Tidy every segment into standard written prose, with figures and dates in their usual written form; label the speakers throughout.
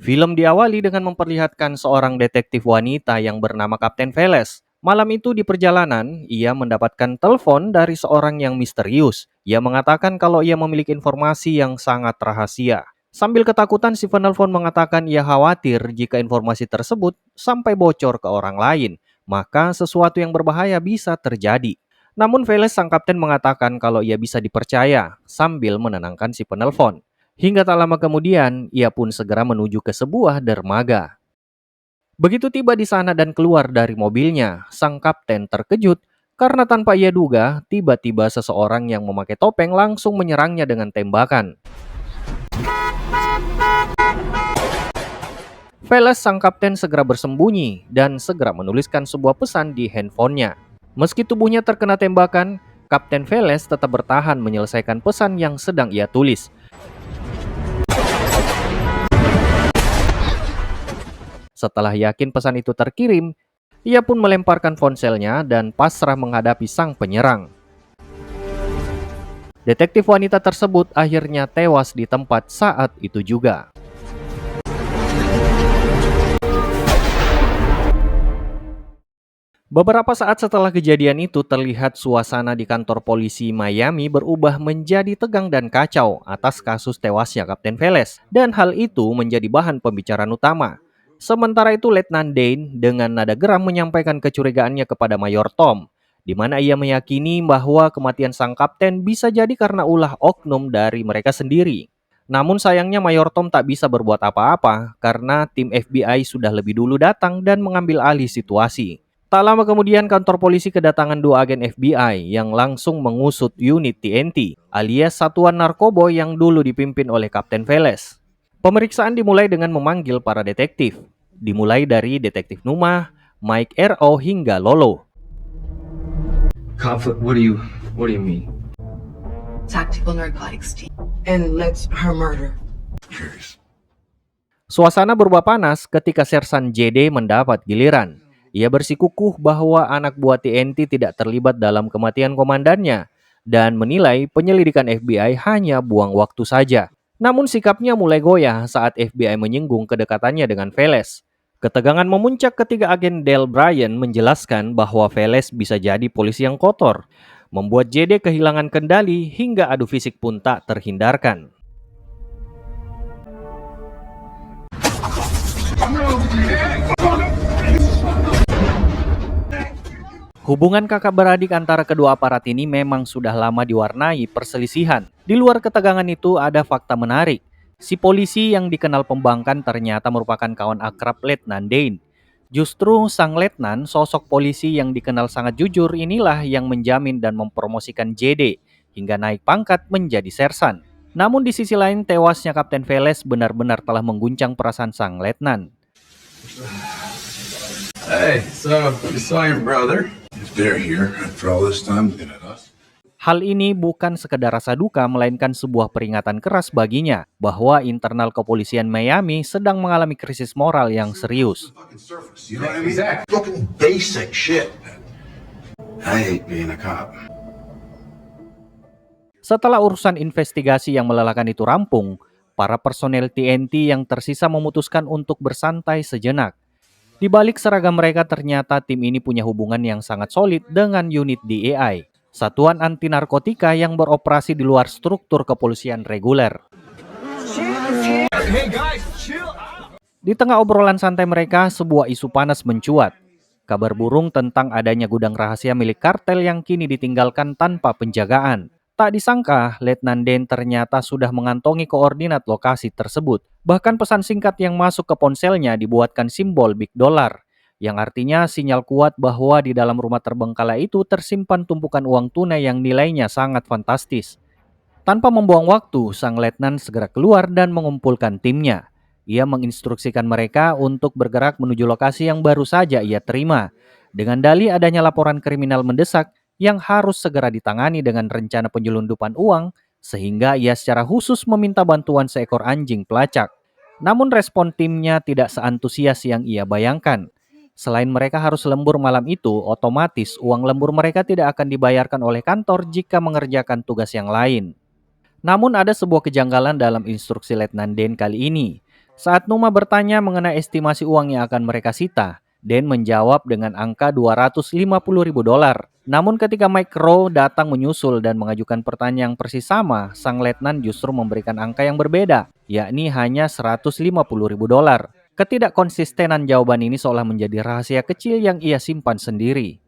Speaker 1: Film diawali dengan memperlihatkan seorang detektif wanita yang bernama Kapten Veles. Malam itu di perjalanan, ia mendapatkan telepon dari seorang yang misterius. Ia mengatakan kalau ia memiliki informasi yang sangat rahasia. Sambil ketakutan, si penelpon mengatakan ia khawatir jika informasi tersebut sampai bocor ke orang lain, maka sesuatu yang berbahaya bisa terjadi. Namun Veles sang kapten mengatakan kalau ia bisa dipercaya sambil menenangkan si penelpon. Hingga tak lama kemudian, ia pun segera menuju ke sebuah dermaga. Begitu tiba di sana dan keluar dari mobilnya, sang kapten terkejut karena tanpa ia duga, tiba-tiba seseorang yang memakai topeng langsung menyerangnya dengan tembakan. Veles sang kapten segera bersembunyi dan segera menuliskan sebuah pesan di handphonenya. Meski tubuhnya terkena tembakan, Kapten Veles tetap bertahan menyelesaikan pesan yang sedang ia tulis. Setelah yakin pesan itu terkirim, ia pun melemparkan ponselnya dan pasrah menghadapi sang penyerang. Detektif wanita tersebut akhirnya tewas di tempat saat itu juga. Beberapa saat setelah kejadian itu, terlihat suasana di kantor polisi Miami berubah menjadi tegang dan kacau atas kasus tewasnya Kapten Veles, dan hal itu menjadi bahan pembicaraan utama. Sementara itu, Letnan Dane dengan nada geram menyampaikan kecurigaannya kepada Mayor Tom, di mana ia meyakini bahwa kematian sang kapten bisa jadi karena ulah oknum dari mereka sendiri. Namun sayangnya Mayor Tom tak bisa berbuat apa-apa karena tim FBI sudah lebih dulu datang dan mengambil alih situasi. Tak lama kemudian kantor polisi kedatangan dua agen FBI yang langsung mengusut unit TNT alias Satuan Narkoba yang dulu dipimpin oleh Kapten Veles. Pemeriksaan dimulai dengan memanggil para detektif. Dimulai dari Detektif Numa, Mike R.O. hingga Lolo.
Speaker 2: Conflict? What do you mean?
Speaker 3: Tactical narcotics team. And let's her murder.
Speaker 2: Curious.
Speaker 1: Suasana berubah panas ketika Sersan JD mendapat giliran. Ia bersikukuh bahwa anak buah TNT tidak terlibat dalam kematian komandannya dan menilai penyelidikan FBI hanya buang waktu saja. Namun sikapnya mulai goyah saat FBI menyinggung kedekatannya dengan Veles. Ketegangan memuncak ketika agen Dale Bryan menjelaskan bahwa Veles bisa jadi polisi yang kotor, membuat JD kehilangan kendali hingga adu fisik pun tak terhindarkan. Hubungan kakak beradik antara kedua aparat ini memang sudah lama diwarnai perselisihan. Di luar ketegangan itu ada fakta menarik. Si polisi yang dikenal pembangkang ternyata merupakan kawan akrab Letnan Dane. Justru sang letnan, sosok polisi yang dikenal sangat jujur inilah yang menjamin dan mempromosikan JD hingga naik pangkat menjadi sersan. Namun di sisi lain, tewasnya Kapten Veles benar-benar telah mengguncang perasaan sang letnan.
Speaker 2: Hey, so you saw your brother?
Speaker 4: If they're here after all this time looking at us.
Speaker 1: Hal ini bukan sekedar rasa duka, melainkan sebuah peringatan keras baginya bahwa internal kepolisian Miami sedang mengalami krisis moral yang serius.
Speaker 4: Fucking surface, you know what I mean?
Speaker 2: Exactly.
Speaker 4: Fucking basic shit. I hate being a cop.
Speaker 1: Setelah urusan investigasi yang melelahkan itu rampung, para personel TNT yang tersisa memutuskan untuk bersantai sejenak. Di balik seragam mereka, ternyata tim ini punya hubungan yang sangat solid dengan unit DEI, Satuan Anti Narkotika yang beroperasi di luar struktur kepolisian reguler.
Speaker 2: Hey guys, chill out.
Speaker 1: Di tengah obrolan santai mereka, sebuah isu panas mencuat. Kabar burung tentang adanya gudang rahasia milik kartel yang kini ditinggalkan tanpa penjagaan. Tak disangka, Letnan Dane ternyata sudah mengantongi koordinat lokasi tersebut. Bahkan pesan singkat yang masuk ke ponselnya dibuatkan simbol big dollar, yang artinya sinyal kuat bahwa di dalam rumah terbengkalai itu tersimpan tumpukan uang tunai yang nilainya sangat fantastis. Tanpa membuang waktu, sang letnan segera keluar dan mengumpulkan timnya. Ia menginstruksikan mereka untuk bergerak menuju lokasi yang baru saja ia terima, dengan dalih adanya laporan kriminal mendesak yang harus segera ditangani dengan rencana penyelundupan uang, sehingga ia secara khusus meminta bantuan seekor anjing pelacak. Namun respon timnya tidak seantusias yang ia bayangkan. Selain mereka harus lembur malam itu, otomatis uang lembur mereka tidak akan dibayarkan oleh kantor jika mengerjakan tugas yang lain. Namun ada sebuah kejanggalan dalam instruksi Letnan Dane kali ini. Saat Numa bertanya mengenai estimasi uang yang akan mereka sita, Dan menjawab dengan angka $250.000. Namun ketika Mike Rowe datang menyusul dan mengajukan pertanyaan yang persis sama, sang letnan justru memberikan angka yang berbeda, yakni hanya $150.000. Ketidakkonsistenan jawaban ini seolah menjadi rahasia kecil yang ia simpan sendiri.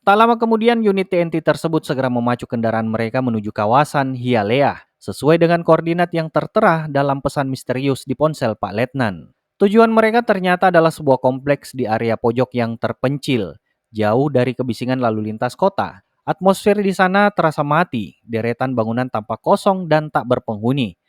Speaker 1: Tak lama kemudian unit TNT tersebut segera memacu kendaraan mereka menuju kawasan Hialeah, sesuai dengan koordinat yang tertera dalam pesan misterius di ponsel Pak Letnan. Tujuan mereka ternyata adalah sebuah kompleks di area pojok yang terpencil, jauh dari kebisingan lalu lintas kota. Atmosfer di sana terasa mati, deretan bangunan tampak kosong dan tak berpenghuni.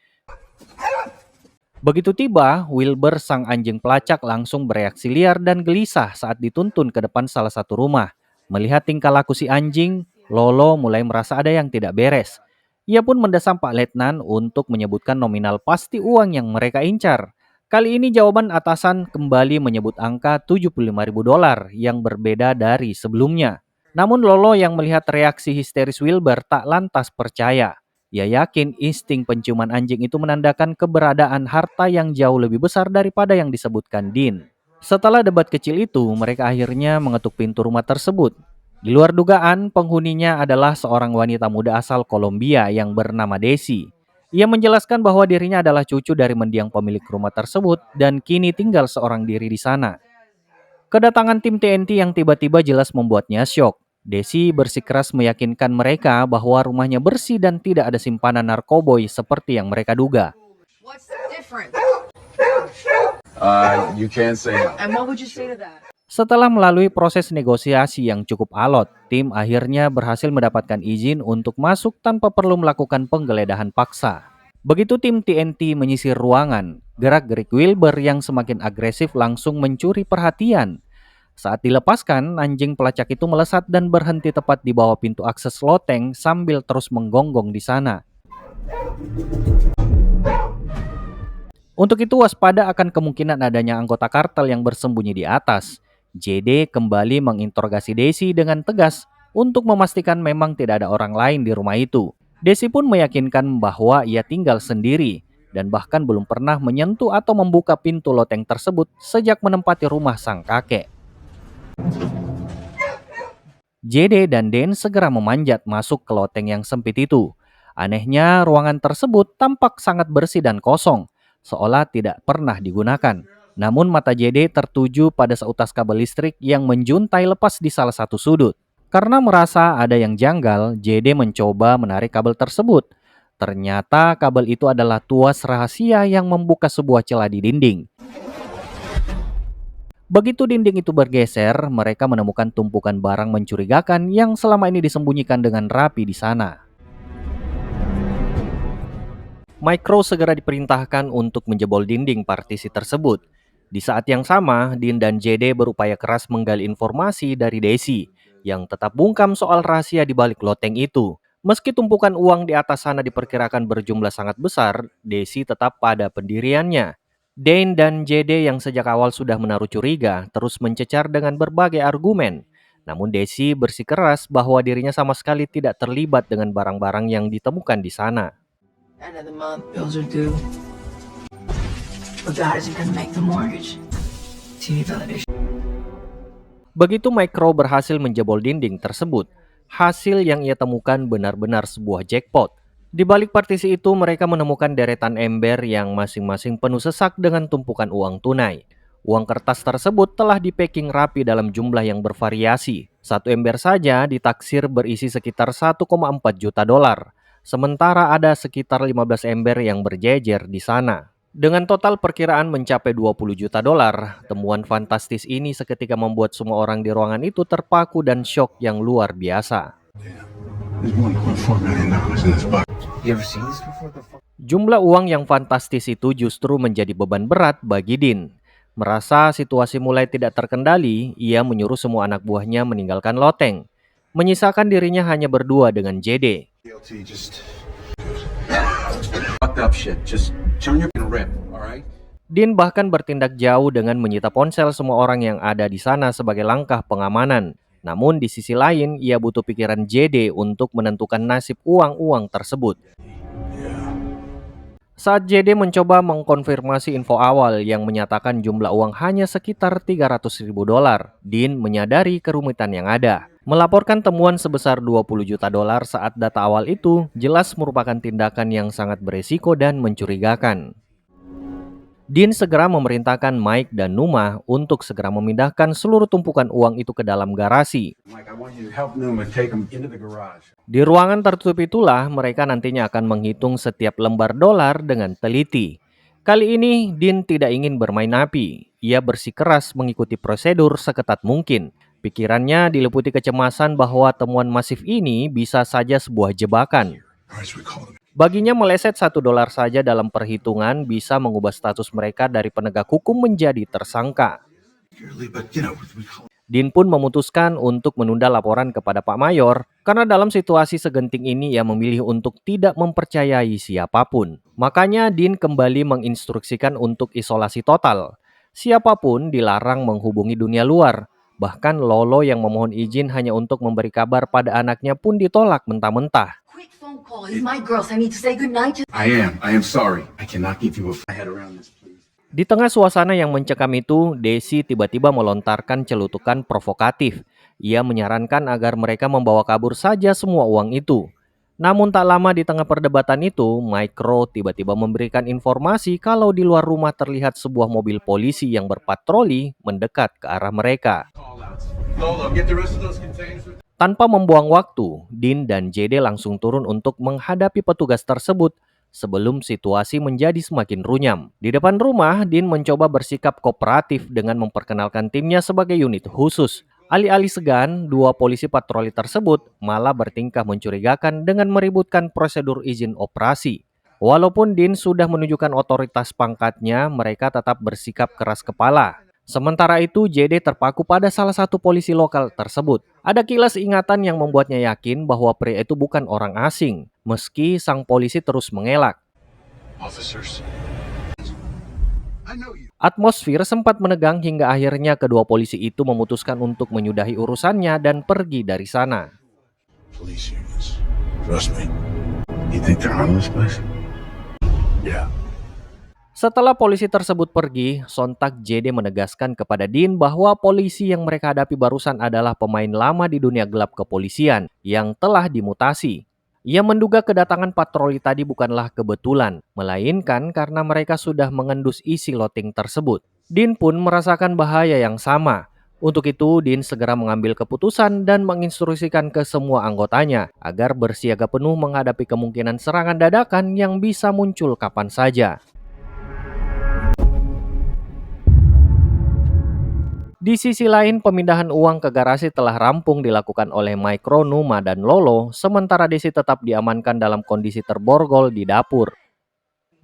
Speaker 1: Begitu tiba, Wilbur sang anjing pelacak langsung bereaksi liar dan gelisah saat dituntun ke depan salah satu rumah. Melihat tingkah laku si anjing, Lolo mulai merasa ada yang tidak beres. Ia pun mendesak Pak Letnan untuk menyebutkan nominal pasti uang yang mereka incar. Kali ini jawaban atasan kembali menyebut angka $75.000 yang berbeda dari sebelumnya. Namun Lolo yang melihat reaksi histeris Wilbur tak lantas percaya. Ia yakin insting penciuman anjing itu menandakan keberadaan harta yang jauh lebih besar daripada yang disebutkan Dean. Setelah debat kecil itu, mereka akhirnya mengetuk pintu rumah tersebut. Di luar dugaan, penghuninya adalah seorang wanita muda asal Kolombia yang bernama Desi. Ia menjelaskan bahwa dirinya adalah cucu dari mendiang pemilik rumah tersebut dan kini tinggal seorang diri di sana. Kedatangan tim TNT yang tiba-tiba jelas membuatnya syok. Desi bersikeras meyakinkan mereka bahwa rumahnya bersih dan tidak ada simpanan narkoboy seperti yang mereka duga.
Speaker 3: What's different?
Speaker 2: You can't say no.
Speaker 3: And what would you say to that?
Speaker 1: Setelah melalui proses negosiasi yang cukup alot, tim akhirnya berhasil mendapatkan izin untuk masuk tanpa perlu melakukan penggeledahan paksa. Begitu tim TNT menyisir ruangan, gerak-gerik Wilbur yang semakin agresif langsung mencuri perhatian. Saat dilepaskan, anjing pelacak itu melesat dan berhenti tepat di bawah pintu akses loteng sambil terus menggonggong di sana. Untuk itu waspada akan kemungkinan adanya anggota kartel yang bersembunyi di atas. JD kembali menginterogasi Desi dengan tegas untuk memastikan memang tidak ada orang lain di rumah itu. Desi pun meyakinkan bahwa ia tinggal sendiri dan bahkan belum pernah menyentuh atau membuka pintu loteng tersebut sejak menempati rumah sang kakek. JD dan Den segera memanjat masuk ke loteng yang sempit itu. Anehnya, ruangan tersebut tampak sangat bersih dan kosong, seolah tidak pernah digunakan. Namun mata JD tertuju pada seutas kabel listrik yang menjuntai lepas di salah satu sudut. Karena merasa ada yang janggal, JD mencoba menarik kabel tersebut. Ternyata kabel itu adalah tuas rahasia yang membuka sebuah celah di dinding. Begitu dinding itu bergeser, mereka menemukan tumpukan barang mencurigakan yang selama ini disembunyikan dengan rapi di sana. Mike Rowe segera diperintahkan untuk menjebol dinding partisi tersebut. Di saat yang sama, Dean dan JD berupaya keras menggali informasi dari Desi, yang tetap bungkam soal rahasia di balik loteng itu. Meski tumpukan uang di atas sana diperkirakan berjumlah sangat besar, Desi tetap pada pendiriannya. Dane dan JD yang sejak awal sudah menaruh curiga terus mencecar dengan berbagai argumen. Namun Desi bersikeras bahwa dirinya sama sekali tidak terlibat dengan barang-barang yang ditemukan di sana.
Speaker 3: End of the month, bills are due. But God isn't gonna make the mortgage. TV television.
Speaker 1: Begitu Mike Rowe berhasil menjebol dinding tersebut, hasil yang ia temukan benar-benar sebuah jackpot. Di balik partisi itu, mereka menemukan deretan ember yang masing-masing penuh sesak dengan tumpukan uang tunai. Uang kertas tersebut telah dipacking rapi dalam jumlah yang bervariasi. Satu ember saja ditaksir berisi sekitar $1,4 juta. Sementara ada sekitar 15 ember yang berjejer di sana. Dengan total perkiraan mencapai $20 juta, temuan fantastis ini seketika membuat semua orang di ruangan itu terpaku dan syok yang luar biasa.
Speaker 4: There's $1.4 million in this box.
Speaker 2: You ever seen this before?
Speaker 1: Jumlah uang yang fantastis itu justru menjadi beban berat bagi Dean. Merasa situasi mulai tidak terkendali, ia menyuruh semua anak buahnya meninggalkan loteng. Menyisakan dirinya hanya berdua dengan JD.
Speaker 4: DLT just
Speaker 2: Fucked up shit. Just turn your rip, alright?
Speaker 1: Dean bahkan bertindak jauh dengan menyita ponsel semua orang yang ada di sana sebagai langkah pengamanan. Namun di sisi lain, ia butuh pikiran JD untuk menentukan nasib uang-uang tersebut. Saat JD mencoba mengkonfirmasi info awal yang menyatakan jumlah uang hanya sekitar 300.000 dolar, Dean menyadari kerumitan yang ada. Melaporkan temuan sebesar 20 juta dolar saat data awal itu jelas merupakan tindakan yang sangat beresiko dan mencurigakan. Dean segera memerintahkan Mike dan Numa untuk segera memindahkan seluruh tumpukan uang itu ke dalam garasi.
Speaker 2: Mike, I want you to help Numa take him into the garage.
Speaker 1: Di ruangan tertutup itulah mereka nantinya akan menghitung setiap lembar dolar dengan teliti. Kali ini Dean tidak ingin bermain api. Ia bersikeras mengikuti prosedur seketat mungkin. Pikirannya diliputi kecemasan bahwa temuan masif ini bisa saja sebuah jebakan.
Speaker 2: All right, so we called him.
Speaker 1: Baginya meleset $1 saja dalam perhitungan bisa mengubah status mereka dari penegak hukum menjadi tersangka.
Speaker 2: But, you know, we called
Speaker 1: Dean pun memutuskan untuk menunda laporan kepada Pak Mayor karena dalam situasi segenting ini ia memilih untuk tidak mempercayai siapapun. Makanya Dean kembali menginstruksikan untuk isolasi total. Siapapun dilarang menghubungi dunia luar. Bahkan Lolo yang memohon izin hanya untuk memberi kabar pada anaknya pun ditolak mentah-mentah.
Speaker 3: Quick phone call. He's my girls. I need to say goodnight to.
Speaker 2: I am sorry. I cannot give you a head around this, please.
Speaker 1: Di tengah suasana yang mencekam itu, Desi tiba-tiba melontarkan celutukan provokatif. Ia menyarankan agar mereka membawa kabur saja semua uang itu. Namun tak lama di tengah perdebatan itu, Micro tiba-tiba memberikan informasi kalau di luar rumah terlihat sebuah mobil polisi yang berpatroli mendekat ke arah mereka.
Speaker 2: Call outs. Lolo, get the rest of those containers.
Speaker 1: Tanpa membuang waktu, Dean dan JD langsung turun untuk menghadapi petugas tersebut sebelum situasi menjadi semakin runyam. Di depan rumah, Dean mencoba bersikap kooperatif dengan memperkenalkan timnya sebagai unit khusus. Alih-alih segan, dua polisi patroli tersebut malah bertingkah mencurigakan dengan meributkan prosedur izin operasi. Walaupun Dean sudah menunjukkan otoritas pangkatnya, mereka tetap bersikap keras kepala. Sementara itu, JD terpaku pada salah satu polisi lokal tersebut. Ada kilas ingatan yang membuatnya yakin bahwa pria itu bukan orang asing, meski sang polisi terus mengelak.
Speaker 2: Officers. I know you.
Speaker 1: Atmosfer sempat menegang hingga akhirnya kedua polisi itu memutuskan untuk menyudahi urusannya dan pergi dari sana.
Speaker 2: Police units. Trust me. You think they're on this place? Yeah.
Speaker 1: Setelah polisi tersebut pergi, sontak JD menegaskan kepada Dean bahwa polisi yang mereka hadapi barusan adalah pemain lama di dunia gelap kepolisian yang telah dimutasi. Ia menduga kedatangan patroli tadi bukanlah kebetulan, melainkan karena mereka sudah mengendus isi loteng tersebut. Dean pun merasakan bahaya yang sama. Untuk itu, Dean segera mengambil keputusan dan menginstruksikan ke semua anggotanya agar bersiaga penuh menghadapi kemungkinan serangan dadakan yang bisa muncul kapan saja. Di sisi lain, pemindahan uang ke garasi telah rampung dilakukan oleh Micro, Numa, dan Lolo, sementara Desi tetap diamankan dalam kondisi terborgol di dapur.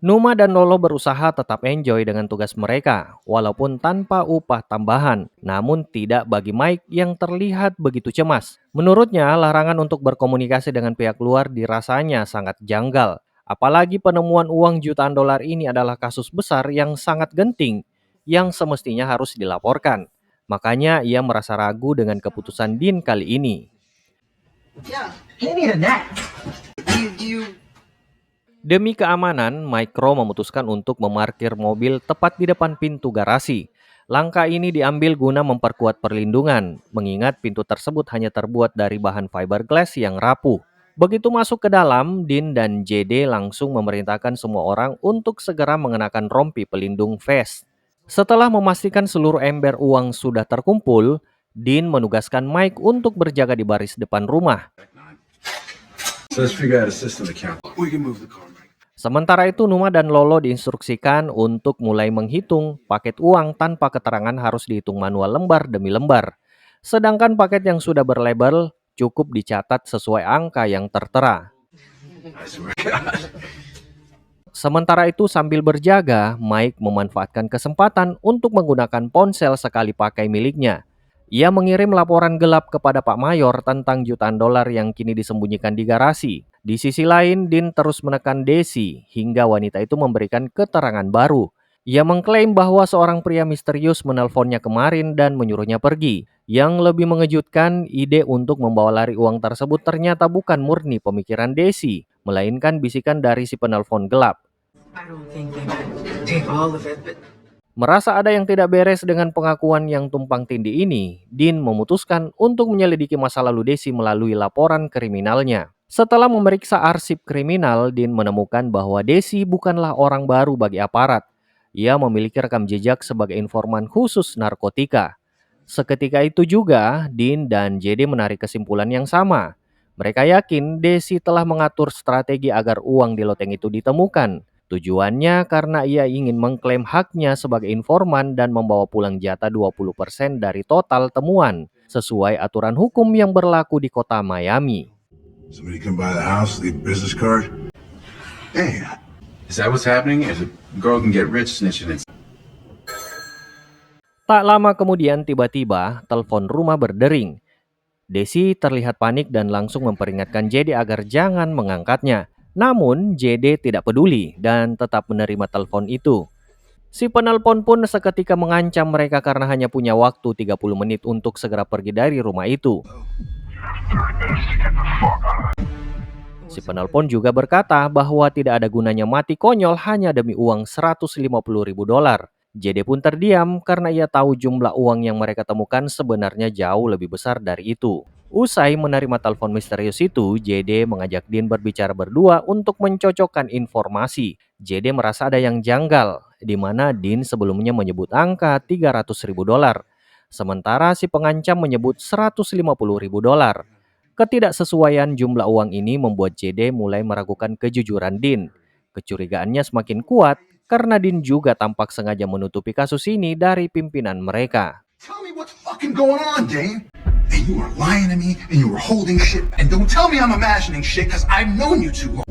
Speaker 1: Numa dan Lolo berusaha tetap enjoy dengan tugas mereka, walaupun tanpa upah tambahan, namun tidak bagi Mike yang terlihat begitu cemas. Menurutnya, larangan untuk berkomunikasi dengan pihak luar dirasanya sangat janggal. Apalagi penemuan uang jutaan dolar ini adalah kasus besar yang sangat genting, yang semestinya harus dilaporkan. Makanya ia merasa ragu dengan keputusan Dean kali ini.
Speaker 3: Yeah, he need a nap.
Speaker 1: Demi keamanan, Micro memutuskan untuk memarkir mobil tepat di depan pintu garasi. Langkah ini diambil guna memperkuat perlindungan, mengingat pintu tersebut hanya terbuat dari bahan fiberglass yang rapuh. Begitu masuk ke dalam, Dean dan JD langsung memerintahkan semua orang untuk segera mengenakan rompi pelindung vest. Setelah memastikan seluruh ember uang sudah terkumpul, Dean menugaskan Mike untuk berjaga di baris depan rumah.
Speaker 2: So let's figure out a system to count. We can move the car, Mike.
Speaker 1: Sementara itu, Numa dan Lolo diinstruksikan untuk mulai menghitung paket uang tanpa keterangan harus dihitung manual lembar demi lembar. Sedangkan paket yang sudah berlabel cukup dicatat sesuai angka yang tertera.
Speaker 2: I swear to God.
Speaker 1: Sementara itu sambil berjaga, Mike memanfaatkan kesempatan untuk menggunakan ponsel sekali pakai miliknya. Ia mengirim laporan gelap kepada Pak Mayor tentang jutaan dolar yang kini disembunyikan di garasi. Di sisi lain, Dean terus menekan Desi hingga wanita itu memberikan keterangan baru. Ia mengklaim bahwa seorang pria misterius menelponnya kemarin dan menyuruhnya pergi. Yang lebih mengejutkan, ide untuk membawa lari uang tersebut ternyata bukan murni pemikiran Desi, melainkan bisikan dari si penelpon gelap.
Speaker 3: I don't think they could take all of it, but
Speaker 1: Merasa ada yang tidak beres dengan pengakuan yang tumpang tindih ini, Dean memutuskan untuk menyelidiki masa lalu Desi melalui laporan kriminalnya. Setelah memeriksa arsip kriminal, Dean menemukan bahwa Desi bukanlah orang baru bagi aparat. Ia memiliki rekam jejak sebagai informan khusus narkotika. Seketika itu juga, Dean dan JD menarik kesimpulan yang sama. Mereka yakin Desi telah mengatur strategi agar uang di loteng itu ditemukan. Tujuannya karena ia ingin mengklaim haknya sebagai informan dan membawa pulang jatah 20% dari total temuan, sesuai aturan hukum yang berlaku di kota Miami.
Speaker 2: Somebody come by the house, leave a business card.
Speaker 4: Hey, is that what's happening? Is a girl can get rich snitching and
Speaker 1: Tak lama kemudian tiba-tiba telepon rumah berdering. Desi terlihat panik dan langsung memperingatkan JD agar jangan mengangkatnya. Namun JD tidak peduli dan tetap menerima telepon itu. Si penelpon pun seketika mengancam mereka karena hanya punya waktu 30 menit untuk segera pergi dari rumah itu. Si penelpon juga berkata bahwa tidak ada gunanya mati konyol hanya demi uang $150.000. JD pun terdiam karena ia tahu jumlah uang yang mereka temukan sebenarnya jauh lebih besar dari itu. Usai menerima telepon misterius itu, JD mengajak Dean berbicara berdua untuk mencocokkan informasi. JD merasa ada yang janggal, di mana Dean sebelumnya menyebut angka $300.000, sementara si pengancam menyebut $150.000. Ketidaksesuaian jumlah uang ini membuat JD mulai meragukan kejujuran Dean. Kecurigaannya semakin kuat karena Dean juga tampak sengaja menutupi kasus ini dari pimpinan mereka.
Speaker 4: tell me what's fucking going on, Dane. And you were lying to me, and you were holding shit. And don't tell me I'm imagining shit, because I've known you too long.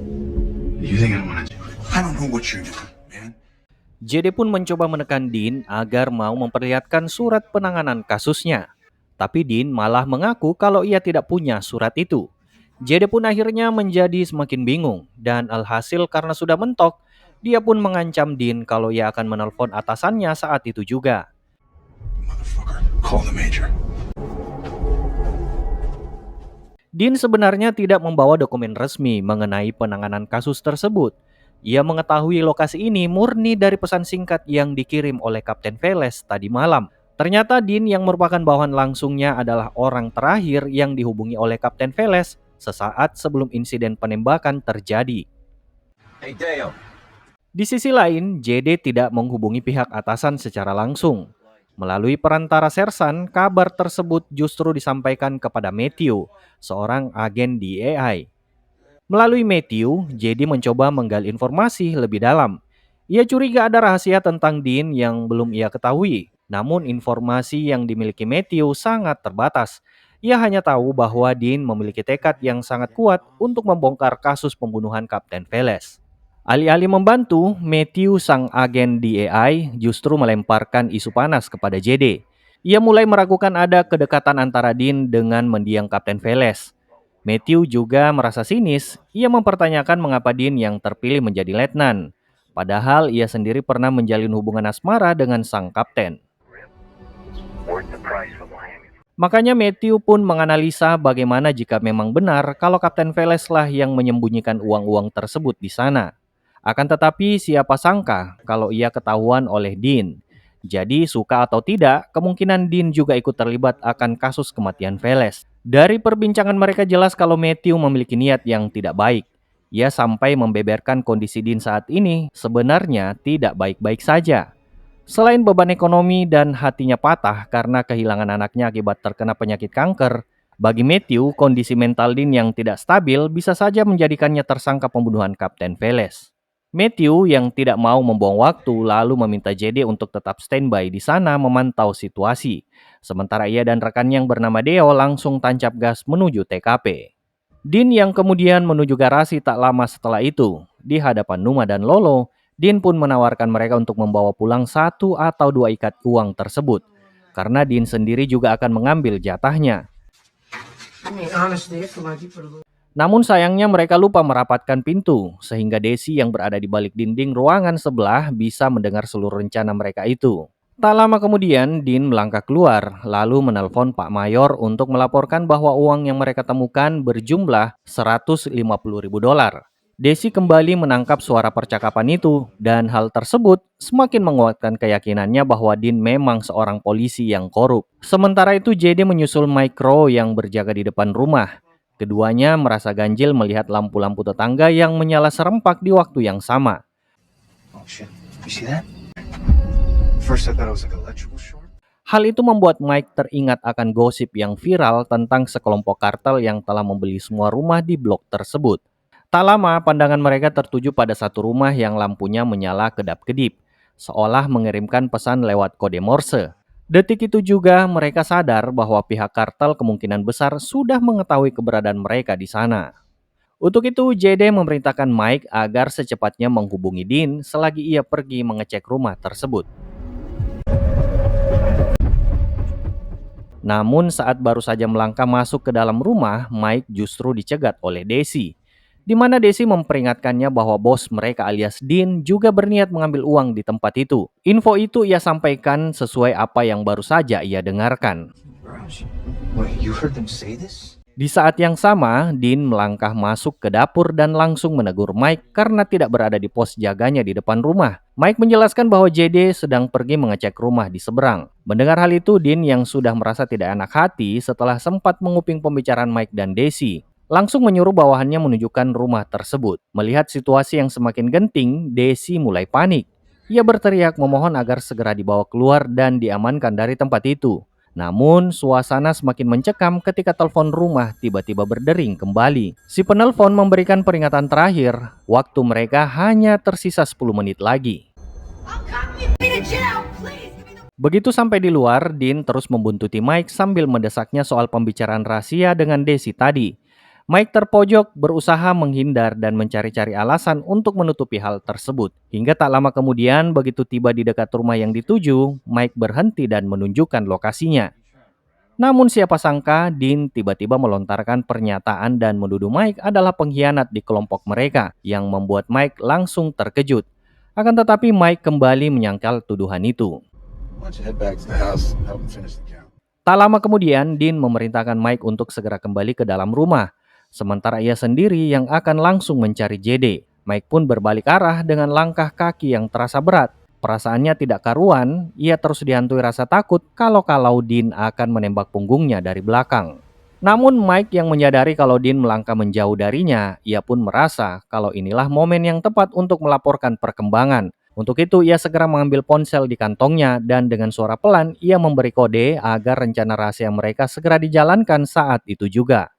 Speaker 4: You think I want to do it? I don't know what you're doing, man.
Speaker 1: JD pun mencoba menekan Dean agar mau memperlihatkan surat penanganan kasusnya. Tapi Dean malah mengaku kalau ia tidak punya surat itu. JD pun akhirnya menjadi semakin bingung dan alhasil karena sudah mentok, dia pun mengancam Dean kalau ia akan menelpon atasannya saat itu juga.
Speaker 2: Motherfucker, call the major.
Speaker 1: Dean sebenarnya tidak membawa dokumen resmi mengenai penanganan kasus tersebut. Ia mengetahui lokasi ini murni dari pesan singkat yang dikirim oleh Kapten Veles tadi malam. Ternyata Dean yang merupakan bawahan langsungnya adalah orang terakhir yang dihubungi oleh Kapten Veles sesaat sebelum insiden penembakan terjadi.
Speaker 4: Hey, Dale.
Speaker 1: Di sisi lain, JD tidak menghubungi pihak atasan secara langsung. Melalui perantara Sersan, kabar tersebut justru disampaikan kepada Matthew, seorang agen di AI. Melalui Matthew, JD mencoba menggali informasi lebih dalam. Ia curiga ada rahasia tentang Dean yang belum ia ketahui. Namun informasi yang dimiliki Matthew sangat terbatas. Ia hanya tahu bahwa Dean memiliki tekad yang sangat kuat untuk membongkar kasus pembunuhan Kapten Veles. Alih-alih membantu, Matthew sang agen di AI justru melemparkan isu panas kepada JD. Ia mulai meragukan ada kedekatan antara Dean dengan mendiang Kapten Veles. Matthew juga merasa sinis, ia mempertanyakan mengapa Dean yang terpilih menjadi letnan. Padahal ia sendiri pernah menjalin hubungan asmara dengan sang kapten. Makanya Matthew pun menganalisa bagaimana jika memang benar kalau Kapten Veles lah yang menyembunyikan uang-uang tersebut di sana. Akan tetapi siapa sangka kalau ia ketahuan oleh Dean. Jadi suka atau tidak, kemungkinan Dean juga ikut terlibat akan kasus kematian Veles. Dari perbincangan mereka jelas kalau Matthew memiliki niat yang tidak baik. Ia sampai membeberkan kondisi Dean saat ini sebenarnya tidak baik-baik saja. Selain beban ekonomi dan hatinya patah karena kehilangan anaknya akibat terkena penyakit kanker, bagi Matthew kondisi mental Dean yang tidak stabil bisa saja menjadikannya tersangka pembunuhan Kapten Veles. Matthew yang tidak mau membuang waktu lalu meminta JD untuk tetap standby di sana memantau situasi. Sementara ia dan rekannya yang bernama Deo langsung tancap gas menuju TKP. Dean yang kemudian menuju garasi tak lama setelah itu. Di hadapan Numa dan Lolo, Dean pun menawarkan mereka untuk membawa pulang 1 atau 2 ikat uang tersebut. Karena Dean sendiri juga akan mengambil jatahnya. Namun sayangnya mereka lupa merapatkan pintu, sehingga Desi yang berada di balik dinding ruangan sebelah bisa mendengar seluruh rencana mereka itu. Tak lama kemudian, Dean melangkah keluar, lalu menelpon Pak Mayor untuk melaporkan bahwa uang yang mereka temukan berjumlah $150.000. Desi kembali menangkap suara percakapan itu, dan hal tersebut semakin menguatkan keyakinannya bahwa Dean memang seorang polisi yang korup. Sementara itu, JD menyusul Mike Rowe yang berjaga di depan rumah. Keduanya merasa ganjil melihat lampu-lampu tetangga yang menyala serempak di waktu yang sama.
Speaker 4: Oh shit. You see that? First I thought it was like electrical short.
Speaker 1: Hal itu membuat Mike teringat akan gosip yang viral tentang sekelompok kartel yang telah membeli semua rumah di blok tersebut. Tak lama, pandangan mereka tertuju pada satu rumah yang lampunya menyala kedap-kedip, seolah mengirimkan pesan lewat kode Morse. Detik itu juga mereka sadar bahwa pihak kartel kemungkinan besar sudah mengetahui keberadaan mereka di sana. Untuk itu, JD memerintahkan Mike agar secepatnya menghubungi Dean selagi ia pergi mengecek rumah tersebut. Namun saat baru saja melangkah masuk ke dalam rumah, Mike justru dicegat oleh Desi, di mana Desi memperingatkannya bahwa bos mereka alias Dean juga berniat mengambil uang di tempat itu. Info itu ia sampaikan sesuai apa yang baru saja ia dengarkan.
Speaker 4: Wait, you heard them say this?
Speaker 1: Di saat yang sama, Dean melangkah masuk ke dapur dan langsung menegur Mike karena tidak berada di pos jaganya di depan rumah. Mike menjelaskan bahwa JD sedang pergi mengecek rumah di seberang. Mendengar hal itu, Dean yang sudah merasa tidak enak hati setelah sempat menguping pembicaraan Mike dan Desi, langsung menyuruh bawahannya menunjukkan rumah tersebut. Melihat situasi yang semakin genting, Desi mulai panik. Ia berteriak memohon agar segera dibawa keluar dan diamankan dari tempat itu. Namun, suasana semakin mencekam ketika telepon rumah tiba-tiba berdering kembali. Si penelpon memberikan peringatan terakhir, waktu mereka hanya tersisa 10 menit lagi. Begitu sampai di luar, Dean terus membuntuti Mike sambil mendesaknya soal pembicaraan rahasia dengan Desi tadi. Mike terpojok berusaha menghindar dan mencari-cari alasan untuk menutupi hal tersebut. Hingga tak lama kemudian, begitu tiba di dekat rumah yang dituju, Mike berhenti dan menunjukkan lokasinya. Namun siapa sangka, Dean tiba-tiba melontarkan pernyataan dan menuduh Mike adalah pengkhianat di kelompok mereka, yang membuat Mike langsung terkejut. Akan tetapi Mike kembali menyangkal tuduhan itu.
Speaker 2: Why don't you head back to the house and help me finish the count?
Speaker 1: Tak lama kemudian, Dean memerintahkan Mike untuk segera kembali ke dalam rumah, sementara ia sendiri yang akan langsung mencari JD. Mike pun berbalik arah dengan langkah kaki yang terasa berat. Perasaannya tidak karuan, ia terus dihantui rasa takut kalau Dean akan menembak punggungnya dari belakang. Namun Mike yang menyadari kalau Dean melangkah menjauh darinya, ia pun merasa kalau inilah momen yang tepat untuk melaporkan perkembangan. Untuk itu ia segera mengambil ponsel di kantongnya dan dengan suara pelan ia memberi kode agar rencana rahasia mereka segera dijalankan saat itu juga.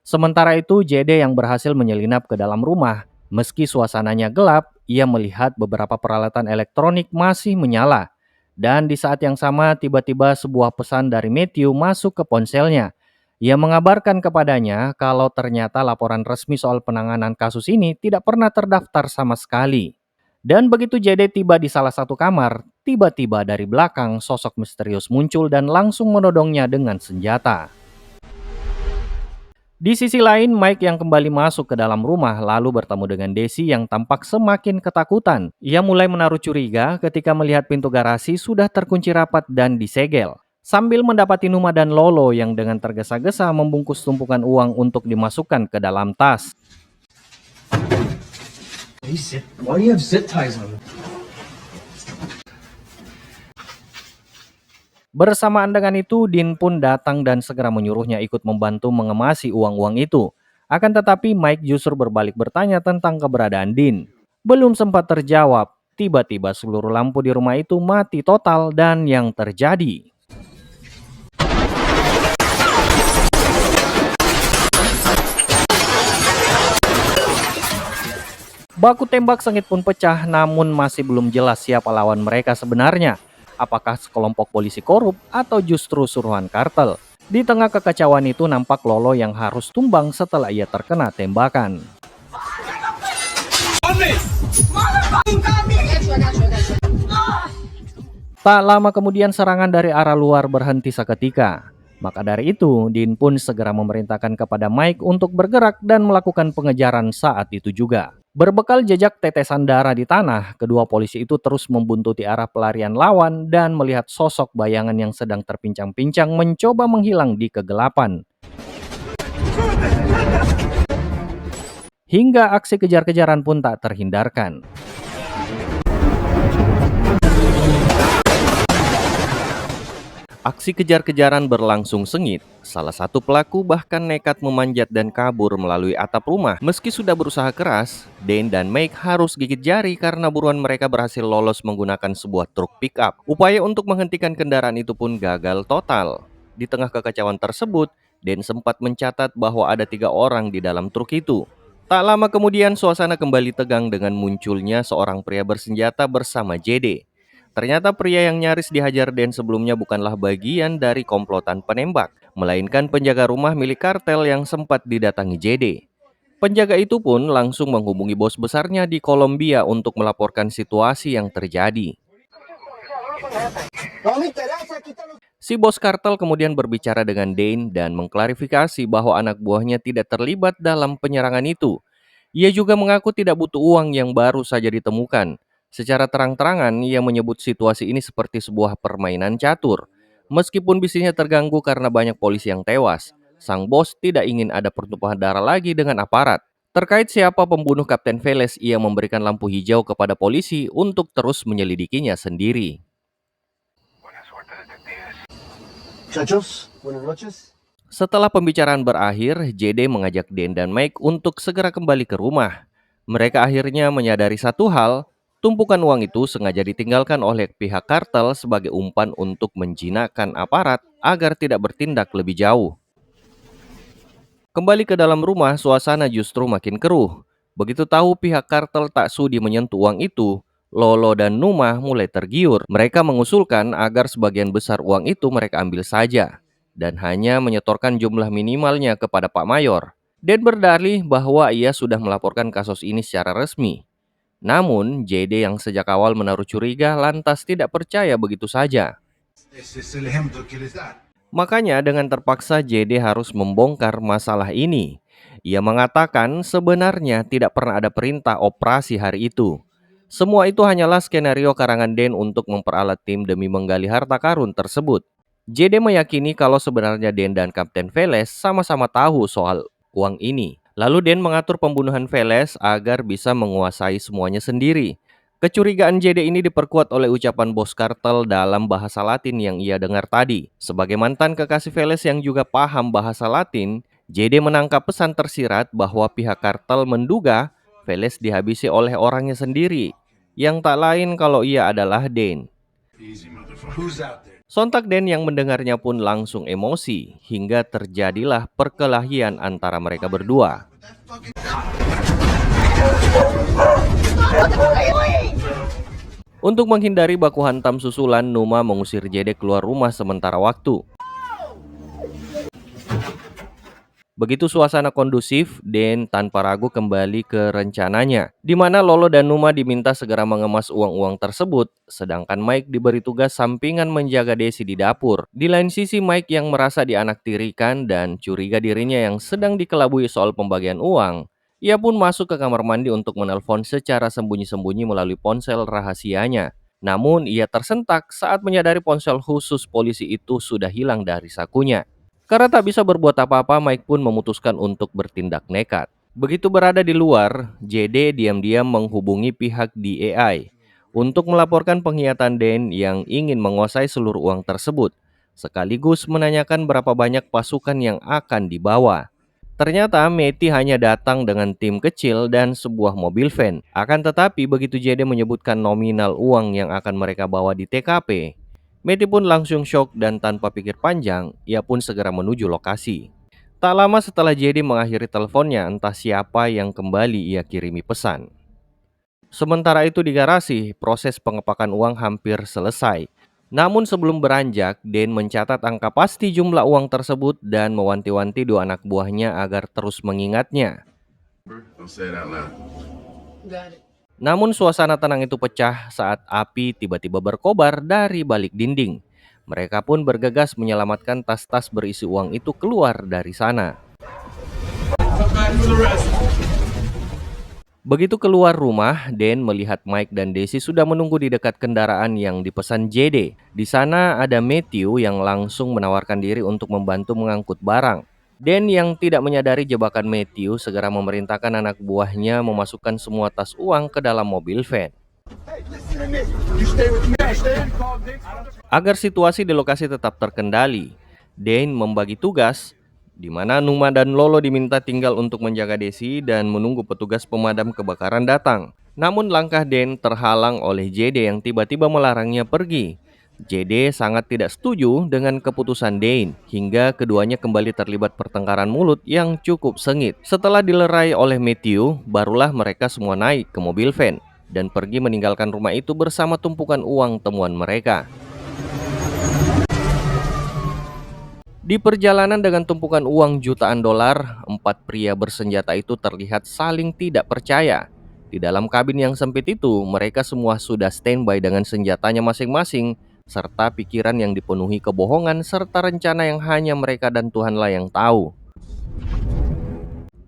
Speaker 1: Sementara itu, JD yang berhasil menyelinap ke dalam rumah. Meski suasananya gelap, ia melihat beberapa peralatan elektronik masih menyala. Dan di saat yang sama, tiba-tiba sebuah pesan dari Matthew masuk ke ponselnya. Ia mengabarkan kepadanya kalau ternyata laporan resmi soal penanganan kasus ini tidak pernah terdaftar sama sekali. Dan begitu JD tiba di salah satu kamar, tiba-tiba dari belakang sosok misterius muncul dan langsung menodongnya dengan senjata. Di sisi lain, Mike yang kembali masuk ke dalam rumah lalu bertemu dengan Desi yang tampak semakin ketakutan. Ia mulai menaruh curiga ketika melihat pintu garasi sudah terkunci rapat dan disegel. Sambil mendapati Numa dan Lolo yang dengan tergesa-gesa membungkus tumpukan uang untuk dimasukkan ke dalam tas.
Speaker 5: Why do you have zip ties on?
Speaker 1: Bersamaan dengan itu, Dean pun datang dan segera menyuruhnya ikut membantu mengemasi uang-uang itu. Akan tetapi Mike justru berbalik bertanya tentang keberadaan Dean. Belum sempat terjawab, tiba-tiba seluruh lampu di rumah itu mati total dan yang terjadi. Baku tembak sengit pun pecah, namun masih belum jelas siapa lawan mereka sebenarnya. Apakah sekelompok polisi korup atau justru suruhan kartel? Di tengah kekacauan itu nampak Lolo yang harus tumbang setelah ia terkena tembakan. Tak lama kemudian serangan dari arah luar berhenti seketika. Maka dari itu, Dean pun segera memerintahkan kepada Mike untuk bergerak dan melakukan pengejaran saat itu juga. Berbekal jejak tetesan darah di tanah, kedua polisi itu terus membuntuti arah pelarian lawan dan melihat sosok bayangan yang sedang terpincang-pincang mencoba menghilang di kegelapan. Hingga aksi kejar-kejaran pun tak terhindarkan. Aksi kejar-kejaran berlangsung sengit. Salah satu pelaku bahkan nekat memanjat dan kabur melalui atap rumah. Meski sudah berusaha keras, Dane dan Mike harus gigit jari karena buruan mereka berhasil lolos menggunakan sebuah truk pick-up. Upaya untuk menghentikan kendaraan itu pun gagal total. Di tengah kekacauan tersebut, Dane sempat mencatat bahwa ada 3 orang di dalam truk itu. Tak lama kemudian suasana kembali tegang dengan munculnya seorang pria bersenjata bersama JD. Ternyata pria yang nyaris dihajar Dan sebelumnya bukanlah bagian dari komplotan penembak, melainkan penjaga rumah milik kartel yang sempat didatangi JD. Penjaga itu pun langsung menghubungi bos besarnya di Kolombia untuk melaporkan situasi yang terjadi. Si bos kartel kemudian berbicara dengan Dane dan mengklarifikasi bahwa anak buahnya tidak terlibat dalam penyerangan itu. Ia juga mengaku tidak butuh uang yang baru saja ditemukan. Secara terang-terangan, ia menyebut situasi ini seperti sebuah permainan catur. Meskipun bisnisnya terganggu karena banyak polisi yang tewas, sang bos tidak ingin ada pertumpahan darah lagi dengan aparat. Terkait siapa pembunuh Kapten Veles, ia memberikan lampu hijau kepada polisi untuk terus menyelidikinya sendiri.
Speaker 5: Muchachos, buenas noches.
Speaker 1: Setelah pembicaraan berakhir, JD mengajak Dan dan Mike untuk segera kembali ke rumah. Mereka akhirnya menyadari satu hal, tumpukan uang itu sengaja ditinggalkan oleh pihak kartel sebagai umpan untuk menjinakkan aparat agar tidak bertindak lebih jauh. Kembali ke dalam rumah, suasana justru makin keruh. Begitu tahu pihak kartel tak sudi menyentuh uang itu, Lolo dan Numa mulai tergiur. Mereka mengusulkan agar sebagian besar uang itu mereka ambil saja dan hanya menyetorkan jumlah minimalnya kepada Pak Mayor. Dan berdalih bahwa ia sudah melaporkan kasus ini secara resmi. Namun, JD yang sejak awal menaruh curiga lantas tidak percaya begitu saja.
Speaker 4: Ese es el ejemplo que les da.
Speaker 1: Makanya dengan terpaksa JD harus membongkar masalah ini. Ia mengatakan sebenarnya tidak pernah ada perintah operasi hari itu. Semua itu hanyalah skenario karangan Dan untuk memperalat tim demi menggali harta karun tersebut. JD meyakini kalau sebenarnya Dan dan Kapten Veles sama-sama tahu soal uang ini. Lalu Dan mengatur pembunuhan Veles agar bisa menguasai semuanya sendiri. Kecurigaan JD ini diperkuat oleh ucapan bos kartel dalam bahasa Latin yang ia dengar tadi. Sebagai mantan kekasih Veles yang juga paham bahasa Latin, JD menangkap pesan tersirat bahwa pihak kartel menduga Veles dihabisi oleh orangnya sendiri, yang tak lain kalau ia adalah Dan.
Speaker 4: Easy, motherfucker. Who's out there?
Speaker 1: Sontak Dan yang mendengarnya pun langsung emosi, hingga terjadilah perkelahian antara mereka berdua. Untuk menghindari baku hantam susulan, Numa mengusir JD keluar rumah sementara waktu. Begitu suasana kondusif, Dan tanpa ragu kembali ke rencananya, di mana Lolo dan Numa diminta segera mengemas uang-uang tersebut, sedangkan Mike diberi tugas sampingan menjaga Desi di dapur. Di lain sisi, Mike yang merasa dianaktirikan dan curiga dirinya yang sedang dikelabui soal pembagian uang, ia pun masuk ke kamar mandi untuk menelpon secara sembunyi-sembunyi melalui ponsel rahasianya. Namun, ia tersentak saat menyadari ponsel khusus polisi itu sudah hilang dari sakunya. Karena tak bisa berbuat apa-apa, Mike pun memutuskan untuk bertindak nekat. Begitu berada di luar, JD diam-diam menghubungi pihak DEI untuk melaporkan pengkhianatan Dan yang ingin menguasai seluruh uang tersebut, sekaligus menanyakan berapa banyak pasukan yang akan dibawa. Ternyata Matty hanya datang dengan tim kecil dan sebuah mobil van. Akan tetapi begitu JD menyebutkan nominal uang yang akan mereka bawa di TKP, Matty pun langsung shock dan tanpa pikir panjang, ia pun segera menuju lokasi. Tak lama setelah JD mengakhiri teleponnya, entah siapa yang kembali ia kirimi pesan. Sementara itu di garasi, proses pengepakan uang hampir selesai. Namun sebelum beranjak, Dan mencatat angka pasti jumlah uang tersebut dan mewanti-wanti dua anak buahnya agar terus mengingatnya.
Speaker 2: Don't say it out loud.
Speaker 3: Got it.
Speaker 1: Namun suasana tenang itu pecah saat api tiba-tiba berkobar dari balik dinding. Mereka pun bergegas menyelamatkan tas-tas berisi uang itu keluar dari sana. Begitu keluar rumah, Dan melihat Mike dan Daisy sudah menunggu di dekat kendaraan yang dipesan JD. Di sana ada Matthew yang langsung menawarkan diri untuk membantu mengangkut barang. Dan yang tidak menyadari jebakan Matthew segera memerintahkan anak buahnya memasukkan semua tas uang ke dalam mobil van. Agar situasi di lokasi tetap terkendali, Dane membagi tugas di mana Numa dan Lolo diminta tinggal untuk menjaga Desi dan menunggu petugas pemadam kebakaran datang. Namun langkah Dane terhalang oleh JD yang tiba-tiba melarangnya pergi. JD sangat tidak setuju dengan keputusan Dane, hingga keduanya kembali terlibat pertengkaran mulut yang cukup sengit. Setelah dilerai oleh Matthew, barulah mereka semua naik ke mobil van dan pergi meninggalkan rumah itu bersama tumpukan uang temuan mereka. Di perjalanan dengan tumpukan uang jutaan dolar, 4 pria bersenjata itu terlihat saling tidak percaya. Di dalam kabin yang sempit itu, mereka semua sudah standby dengan senjatanya masing-masing, serta pikiran yang dipenuhi kebohongan serta rencana yang hanya mereka dan Tuhanlah yang tahu.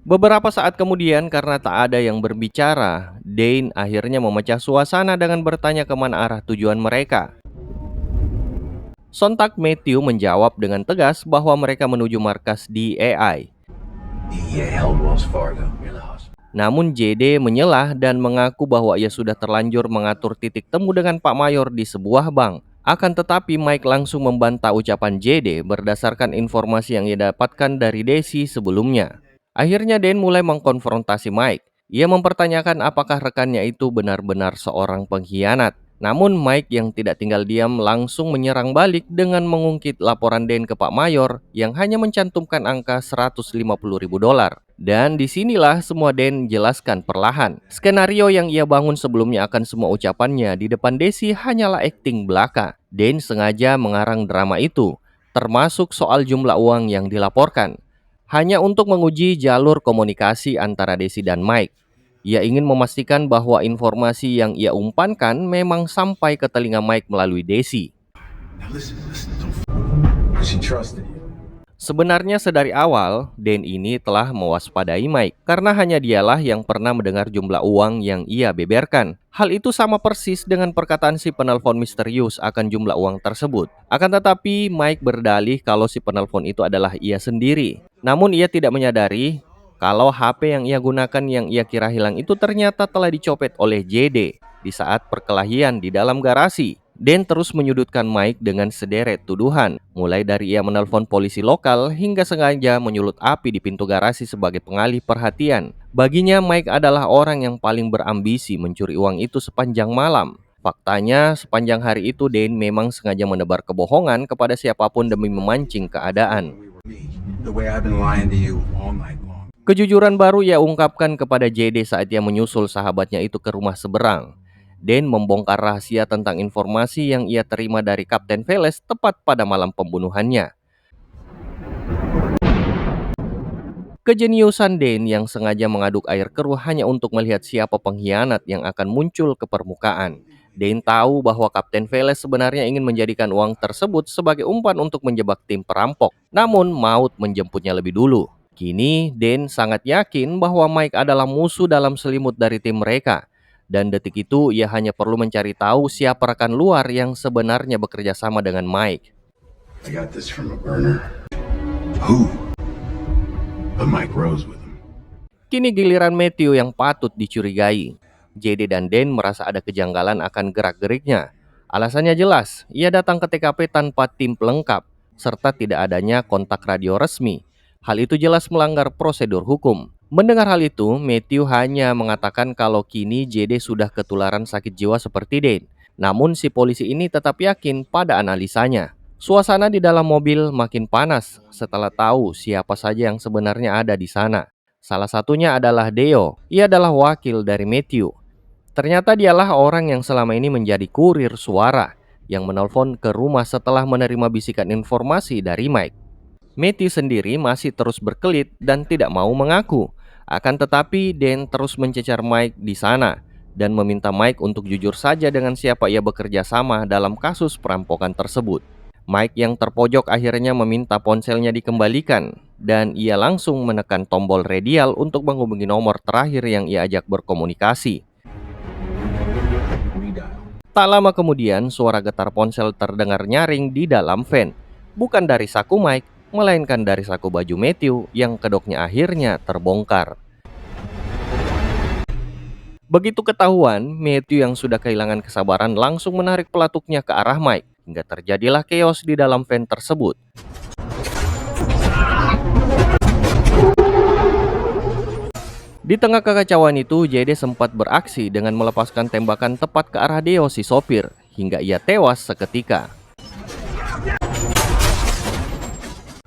Speaker 1: Beberapa saat kemudian, karena tak ada yang berbicara, Dane akhirnya memecah suasana dengan bertanya kemana arah tujuan mereka. Sontak Matthew menjawab dengan tegas bahwa mereka menuju markas DEI. Namun JD menyelah dan mengaku bahwa ia sudah terlanjur mengatur titik temu dengan Pak Mayor di sebuah bank. Akan tetapi Mike langsung membantah ucapan JD berdasarkan informasi yang ia dapatkan dari Desi sebelumnya. Akhirnya Dan mulai mengkonfrontasi Mike. Ia mempertanyakan apakah rekannya itu benar-benar seorang pengkhianat. Namun Mike yang tidak tinggal diam langsung menyerang balik dengan mengungkit laporan Dan ke Pak Mayor yang hanya mencantumkan angka $150.000. Dan disinilah semua Dan jelaskan perlahan. Skenario yang ia bangun sebelumnya akan semua ucapannya di depan Desi hanyalah akting belaka. Dan sengaja mengarang drama itu, termasuk soal jumlah uang yang dilaporkan, hanya untuk menguji jalur komunikasi antara Desi dan Mike. Ia ingin memastikan bahwa informasi yang ia umpankan memang sampai ke telinga Mike melalui Desi. Sebenarnya sedari awal, Dan ini telah mewaspadai Mike karena hanya dialah yang pernah mendengar jumlah uang yang ia beberkan. Hal itu sama persis dengan perkataan si penelpon misterius akan jumlah uang tersebut. Akan tetapi Mike berdalih kalau si penelpon itu adalah ia sendiri. Namun ia tidak menyadari kalau HP yang ia gunakan yang ia kira hilang itu ternyata telah dicopet oleh JD di saat perkelahian di dalam garasi. Dan terus menyudutkan Mike dengan sederet tuduhan, mulai dari ia menelpon polisi lokal hingga sengaja menyulut api di pintu garasi sebagai pengalih perhatian. Baginya Mike adalah orang yang paling berambisi mencuri uang itu sepanjang malam. Faktanya, sepanjang hari itu Dan memang sengaja menebar kebohongan kepada siapapun demi memancing keadaan. Kejujuran baru ia ungkapkan kepada JD saat ia menyusul sahabatnya itu ke rumah seberang. Dan membongkar rahasia tentang informasi yang ia terima dari Kapten Veles tepat pada malam pembunuhannya. Kejeniusan Dan yang sengaja mengaduk air keruh hanya untuk melihat siapa pengkhianat yang akan muncul ke permukaan. Dan tahu bahwa Kapten Veles sebenarnya ingin menjadikan uang tersebut sebagai umpan untuk menjebak tim perampok. Namun maut menjemputnya lebih dulu. Kini Dan sangat yakin bahwa Mike adalah musuh dalam selimut dari tim mereka. Dan detik itu ia hanya perlu mencari tahu siapa rekan luar yang sebenarnya bekerja sama dengan Mike.
Speaker 2: I got this from a burner. Who? But Mike Rose with him.
Speaker 1: Kini giliran Matthew yang patut dicurigai. JD dan Dan merasa ada kejanggalan akan gerak-geriknya. Alasannya jelas, ia datang ke TKP tanpa tim pelengkap, serta tidak adanya kontak radio resmi. Hal itu jelas melanggar prosedur hukum. Mendengar hal itu, Matthew hanya mengatakan kalau kini JD sudah ketularan sakit jiwa seperti Dan. Namun si polisi ini tetap yakin pada analisanya. Suasana di dalam mobil makin panas setelah tahu siapa saja yang sebenarnya ada di sana. Salah satunya adalah Deo. Ia adalah wakil dari Matthew. Ternyata dialah orang yang selama ini menjadi kurir suara yang menelpon ke rumah setelah menerima bisikan informasi dari Mike. Matthew sendiri masih terus berkelit dan tidak mau mengaku. Akan tetapi Dan terus mencecar Mike di sana dan meminta Mike untuk jujur saja dengan siapa ia bekerja sama dalam kasus perampokan tersebut. Mike yang terpojok akhirnya meminta ponselnya dikembalikan dan ia langsung menekan tombol radial untuk menghubungi nomor terakhir yang ia ajak berkomunikasi. Tak lama kemudian, suara getar ponsel terdengar nyaring di dalam van. Bukan dari saku Mike, melainkan dari saku baju Matthew yang kedoknya akhirnya terbongkar. Begitu ketahuan, Matthew yang sudah kehilangan kesabaran langsung menarik pelatuknya ke arah Mike, hingga terjadilah chaos di dalam van tersebut. Di tengah kekacauan itu, JD sempat beraksi dengan melepaskan tembakan tepat ke arah Deo si sopir, hingga ia tewas seketika.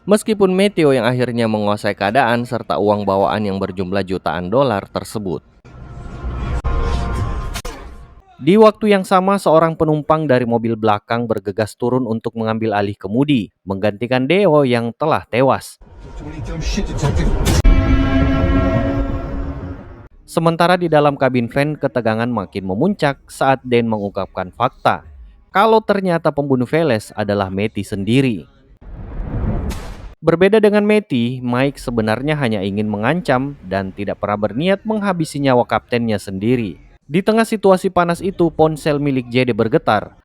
Speaker 1: Meskipun Matthew yang akhirnya menguasai keadaan serta uang bawaan yang berjumlah jutaan dolar tersebut. Di waktu yang sama, seorang penumpang dari mobil belakang bergegas turun untuk mengambil alih kemudi, menggantikan Deo yang telah tewas. Sementara di dalam kabin van, ketegangan makin memuncak saat Dan mengungkapkan fakta kalau ternyata pembunuh Veles adalah Matty sendiri. Berbeda dengan Matty, Mike sebenarnya hanya ingin mengancam dan tidak pernah berniat menghabisi nyawa kaptennya sendiri. Di tengah situasi panas itu, ponsel milik JD bergetar.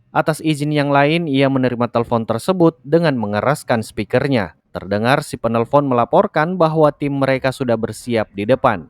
Speaker 1: Atas izin yang lain, ia menerima telepon tersebut dengan mengeraskan speakernya. Terdengar si penelpon melaporkan bahwa tim mereka sudah bersiap di depan.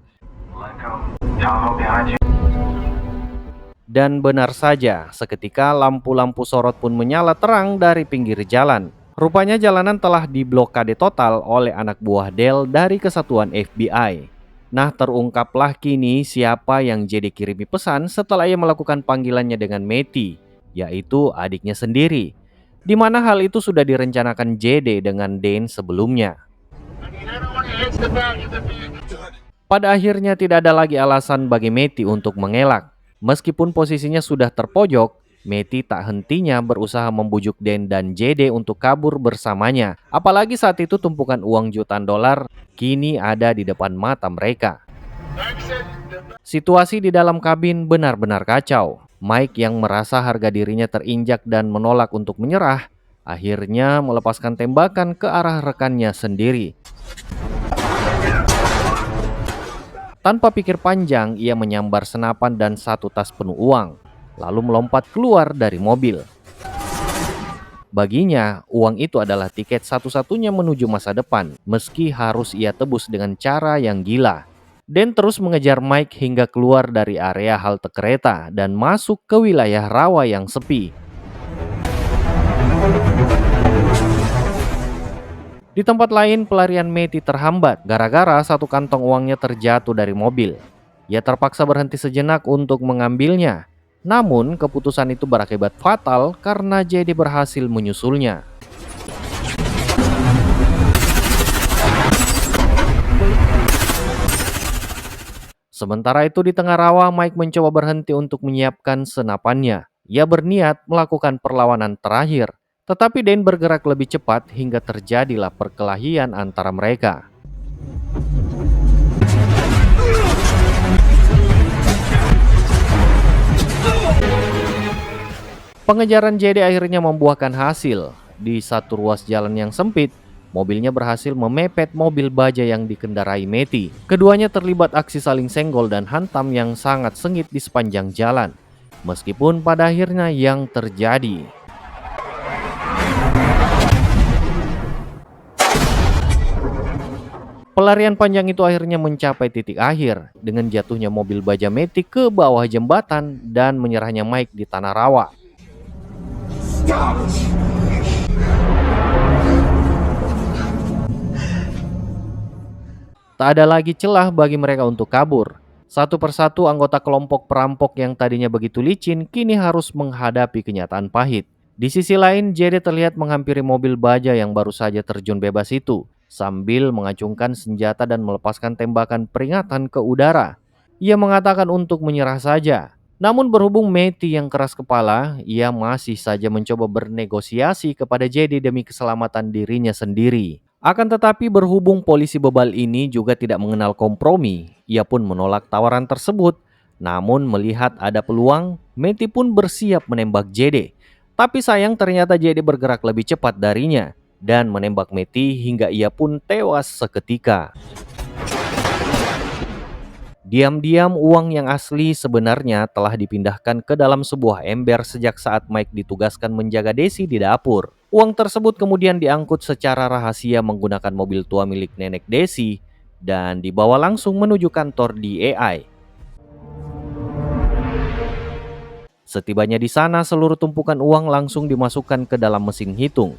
Speaker 1: Dan benar saja, seketika lampu-lampu sorot pun menyala terang dari pinggir jalan. Rupanya jalanan telah diblokade total oleh anak buah Dale dari kesatuan FBI. Nah, terungkaplah kini siapa yang JD kirimi pesan setelah ia melakukan panggilannya dengan Matty, yaitu adiknya sendiri. Di mana hal itu sudah direncanakan JD dengan Dane sebelumnya. Pada akhirnya tidak ada lagi alasan bagi Matty untuk mengelak. Meskipun posisinya sudah terpojok, Matty tak hentinya berusaha membujuk Dan dan JD untuk kabur bersamanya. Apalagi saat itu tumpukan uang jutaan dolar kini ada di depan mata mereka. Situasi di dalam kabin benar-benar kacau. Mike yang merasa harga dirinya terinjak dan menolak untuk menyerah, akhirnya melepaskan tembakan ke arah rekannya sendiri. Tanpa pikir panjang, ia menyambar senapan dan satu tas penuh uang, lalu melompat keluar dari mobil. Baginya, uang itu adalah tiket satu-satunya menuju masa depan, meski harus ia tebus dengan cara yang gila. Dan terus mengejar Mike hingga keluar dari area halte kereta dan masuk ke wilayah rawa yang sepi. Di tempat lain, pelarian Matty terhambat gara-gara satu kantong uangnya terjatuh dari mobil. Ia terpaksa berhenti sejenak untuk mengambilnya. Namun, keputusan itu berakibat fatal karena JD berhasil menyusulnya. Sementara itu di tengah rawa, Mike mencoba berhenti untuk menyiapkan senapannya. Ia berniat melakukan perlawanan terakhir. Tetapi Dan bergerak lebih cepat hingga terjadilah perkelahian antara mereka. Pengejaran JD akhirnya membuahkan hasil. Di satu ruas jalan yang sempit, mobilnya berhasil memepet mobil baja yang dikendarai Matty. Keduanya terlibat aksi saling senggol dan hantam yang sangat sengit di sepanjang jalan. Meskipun pada akhirnya yang terjadi, pelarian panjang itu akhirnya mencapai titik akhir dengan jatuhnya mobil baja Matty ke bawah jembatan dan menyerahnya Mike di tanah rawa. Tak ada lagi celah bagi mereka untuk kabur. Satu persatu anggota kelompok perampok yang tadinya begitu licin kini harus menghadapi kenyataan pahit. Di sisi lain, JD terlihat menghampiri mobil baja yang baru saja terjun bebas itu, sambil mengacungkan senjata dan melepaskan tembakan peringatan ke udara. Ia mengatakan untuk menyerah saja. Namun berhubung Matty yang keras kepala, ia masih saja mencoba bernegosiasi kepada JD demi keselamatan dirinya sendiri. Akan tetapi berhubung polisi bebal ini juga tidak mengenal kompromi, ia pun menolak tawaran tersebut. Namun melihat ada peluang, Matty pun bersiap menembak JD. Tapi sayang ternyata JD bergerak lebih cepat darinya dan menembak Matty hingga ia pun tewas seketika. Diam-diam uang yang asli sebenarnya telah dipindahkan ke dalam sebuah ember sejak saat Mike ditugaskan menjaga Daisy di dapur. Uang tersebut kemudian diangkut secara rahasia menggunakan mobil tua milik nenek Daisy dan dibawa langsung menuju kantor DEI. Setibanya di sana, seluruh tumpukan uang langsung dimasukkan ke dalam mesin hitung.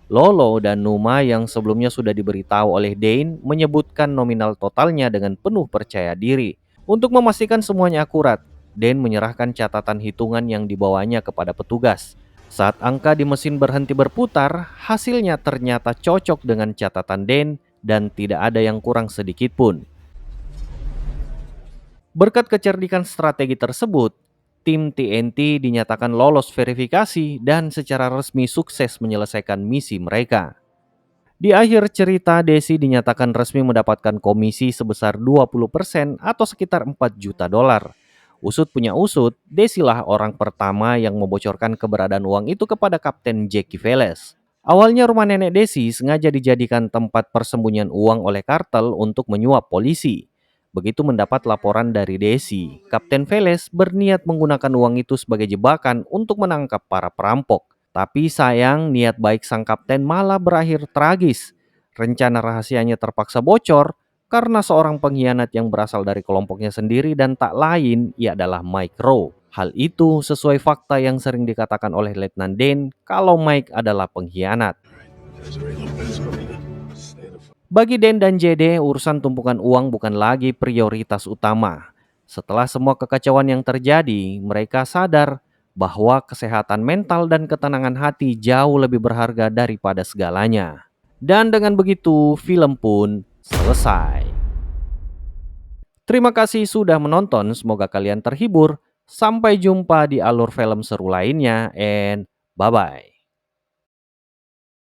Speaker 1: Lolo dan Numa yang sebelumnya sudah diberitahu oleh Dane menyebutkan nominal totalnya dengan penuh percaya diri. Untuk memastikan semuanya akurat, Dane menyerahkan catatan hitungan yang dibawanya kepada petugas. Saat angka di mesin berhenti berputar, hasilnya ternyata cocok dengan catatan Dane dan tidak ada yang kurang sedikit pun. Berkat kecerdikan strategi tersebut, tim TNT dinyatakan lolos verifikasi dan secara resmi sukses menyelesaikan misi mereka. Di akhir cerita, Daisy dinyatakan resmi mendapatkan komisi sebesar 20% atau sekitar 4 juta dolar. Usut punya usut, Daisy lah orang pertama yang membocorkan keberadaan uang itu kepada Kapten Jackie Veles. Awalnya rumah nenek Daisy sengaja dijadikan tempat persembunyian uang oleh kartel untuk menyuap polisi. Begitu mendapat laporan dari Daisy, Kapten Veles berniat menggunakan uang itu sebagai jebakan untuk menangkap para perampok. Tapi sayang, niat baik sang kapten malah berakhir tragis. Rencana rahasianya terpaksa bocor karena seorang pengkhianat yang berasal dari kelompoknya sendiri dan tak lain ia adalah Mike Rowe. Hal itu sesuai fakta yang sering dikatakan oleh Letnan Dane kalau Mike adalah pengkhianat. Bagi Dan dan JD, urusan tumpukan uang bukan lagi prioritas utama. Setelah semua kekacauan yang terjadi, mereka sadar bahwa kesehatan mental dan ketenangan hati jauh lebih berharga daripada segalanya. Dan dengan begitu, film pun selesai. Terima kasih sudah menonton, semoga kalian terhibur. Sampai jumpa di alur film seru lainnya, and bye-bye.